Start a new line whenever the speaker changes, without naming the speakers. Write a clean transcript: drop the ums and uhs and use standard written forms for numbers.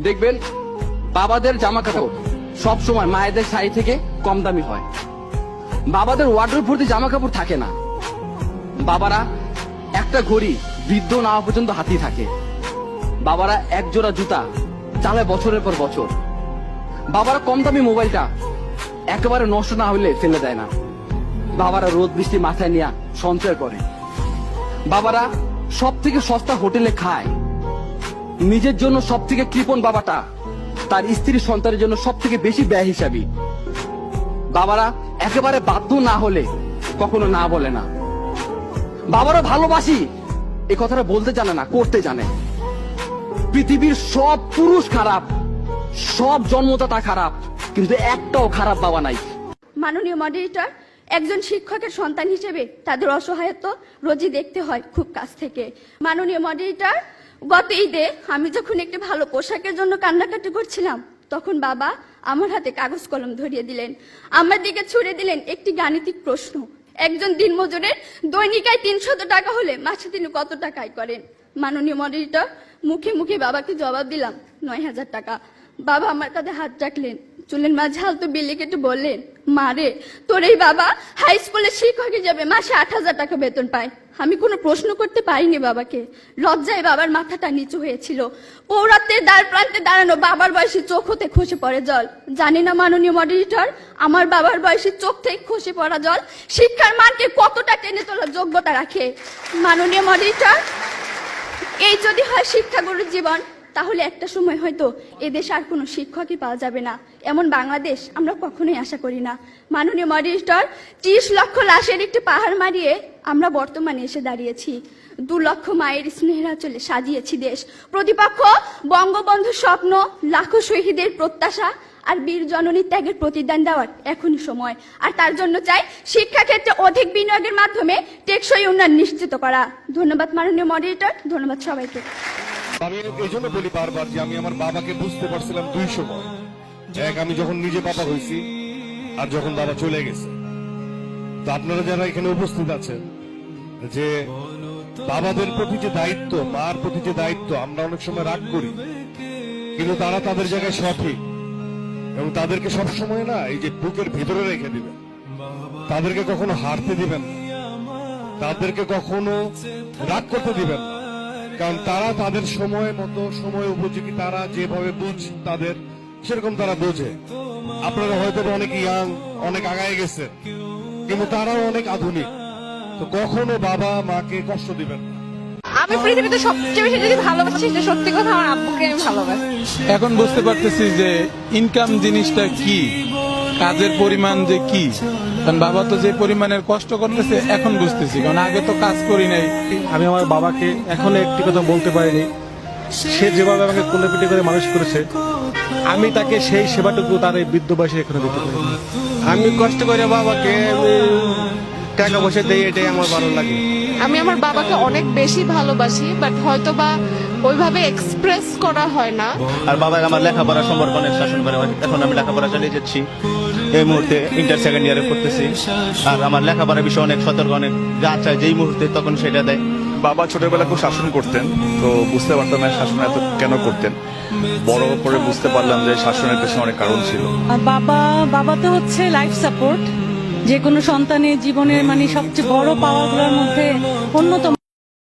দেখবেন বাবাদের জামা কাপড় সব সময় মায়েদের শাড়ি থেকে কম দামি হয়। বাবাদের ওয়ার্ডরোব ভর্তি জামা কাপড় থাকে না। বাবারা একটা ঘড়ি বৃদ্ধ না হওয়া পর্যন্ত হাতেই থাকে। বাবারা এক জোড়া জুতা চালায় বছরের পর বছর। বাবারা কম দামি মোবাইলটা একেবারে নষ্ট না হলে ফেলে দেয় না। বাবারা রোদ বৃষ্টি মাথায় নিয়ে সঞ্চয় করে। বাবারা সব থেকে সস্তা হোটেলে খায়। নিজের জন্য সব থেকে কৃপণ বাবাটা তার স্ত্রী সন্তানের জন্য সব থেকে বেশি ব্যয় হিসাবী। বাবারা একেবারে বাধ্য না হলে কখনো না বলে না। বাবারা ভালোবাসি এই কথাটা বলতে জানে না, করতে জানে। পৃথিবীর সব পুরুষ খারাপ, সব জন্মদাতা খারাপ, কিন্তু একটাও খারাপ বাবা নাই।
মাননীয় মডারেটর, একজন শিক্ষকের সন্তান হিসেবে তাদের অসহায়ত্ব রোজই দেখতে হয় খুব কাছ থেকে। মাননীয় মডারেটর, গত ঈদে আমি যখন একটি ভালো পোশাকের জন্য কান্নাকাটি করছিলাম, তখন বাবা আমার হাতে কাগজ কলম ধরিয়ে দিলেন, আমার দিকে ছুড়ে দিলেন একটি গাণিতিক প্রশ্ন। একজন দিনমজুরের দৈনিক আয় 300 টাকা হলে মাসে তিনি কত টাকা আয় করেন? মাননীয় মডারেটর, মুখে মুখে বাবাকে জবাব দিলাম 9000 টাকা। বাবা আমার কাঁধে হাত রাখলেন, চুলের মাঝে হালতো বিলি কেটে বললেন, মা রে, তোর এই বাবা হাই স্কুলের শিক্ষক হিসেবে মাসে 8000 টাকা বেতন পায়। আমি কোনো প্রশ্ন করতে পারিনি বাবাকে। লজ্জায় বাবার মাথাটা নিচু হয়েছিল। পৌরাত্বের দ্বার প্রান্তে দাঁড়ানো বাবার বয়সী চোখ হতে খসে পড়ে জল। জানি না মাননীয় মডারেটর, আমার বাবার বয়সী চোখ থেকে খসে পড়া জল শিক্ষার মানকে কতটা টেনে তোলার যোগ্যতা রাখে। মাননীয় মডারেটর, এই যদি হয় শিক্ষাগুরুর জীবন, তাহলে একটা সময় হয়তো এদেশে আর কোনো শিক্ষকই পাওয়া যাবে না। এমন বাংলাদেশ আমরা কখনোই আশা করি না। মাননীয় মডারেটর, 30 লক্ষ লাশের একটি পাহাড় মারিয়ে আমরা বর্তমানে এসে দাঁড়িয়েছি। 2 লক্ষ মায়ের স্নেহের আঁচলে সাজিয়েছি দেশ। প্রতিপক্ষ বঙ্গবন্ধুর স্বপ্ন, লাখো শহীদের প্রত্যাশা আর বীর জননীর ত্যাগের প্রতিদান দেওয়ার এখনই সময়। আর তার জন্য চাই শিক্ষাক্ষেত্রে অধিক বিনিয়োগের মাধ্যমে টেকসই উন্নয়ন নিশ্চিত করা। ধন্যবাদ মাননীয় মডারেটর, ধন্যবাদ সবাইকে।
আমি এই জন্য বলি বারবার যে আমি আমার বাবাকে বুঝতে পারছিলাম 2 সময়। এক, আমি যখন নিজে বাবা হয়েছি, আর যখন বাবা চলে গেছে। তো আপনারা যারা এখানে উপস্থিত আছেন, যে বাবাদের প্রতি যে দায়িত্ব, মার প্রতি যে দায়িত্ব, আমরা অনেক সময় রাগ করি, কিন্তু তারা তাদের জায়গায় সঠিক, এবং তাদেরকে সবসময় না এই যে বুকের ভিতরে রেখে দিবেন। তাদেরকে কখনো হারতে দিবেন না, তাদেরকে কখনো রাগ করতে দিবেন না, কারণ তারা তাদের সময় মতো, সময় উপযোগী, তারা যেভাবে বুঝ তাদের সেরকম তারা বোঝে। আপনারা হয়তো অনেক ইয়াং, অনেক আগায় গেছে, কিন্তু তারাও অনেক আধুনিক। তো কখনো বাবা মাকে কষ্ট দিবেন না।
আমি পৃথিবীতে সবচেয়ে বেশি যদি ভালোবাসি, সেটা সত্যি কথা আমার আব্বুকে আমি ভালোবাসি।
এখন বুঝতে পারতেছি যে ইনকাম জিনিসটা কি, কাজের পরিমাণ যে কি। কারণ বাবা তো যে পরিমাণের কষ্ট করতেছে এখন বুঝতেছি, কারণ আগে তো কাজ করি নাই।
আমি আমার বাবাকে এখনো একটি কথা বলতে পারিনি। সে যেভাবে আমাকে কোলে পিঠে করে মানুষ করেছে, আমি তাকে সেই সেবাটুকু তার এই বৃদ্ধ বয়সে এখনো দিতে পারিনি।
আমি কষ্ট করে বাবাকে টাকা পয়সা দেই, এটাই আমার ভালো লাগে।
আমি আমার বাবাকে অনেক বেশি ভালোবাসি, বাট হয়তো বা ওইভাবে এক্সপ্রেস করা হয় না।
আর বাবা আমার লেখাপড়া সম্পর্কে অনেক শাসন করে। এখন আমি লেখাপড়া চালিয়ে যাচ্ছি, এই মুহূর্তে ইন্টার সেকেন্ড ইয়ারে পড়তেছি। আর আমার লেখাপড়ার বিষয়ে অনেক সতর্ক, অনেক যা চায় যেই মুহূর্তে তখন সেটা দেয়।
বাবা ছোটবেলা খুব শাসন করতেন, তো বুঝতে পারতাম না শাসন এত কেন করতেন। বড় করে বুঝতে পারলাম যে শাসনের পেছনে অনেক কারণ ছিল।
বাবা তো হচ্ছে লাইফ সাপোর্ট। যে কোনো সন্তানের জীবনের মানে সবচেয়ে বড় পাওয়ারগুলোর মধ্যে অন্যতম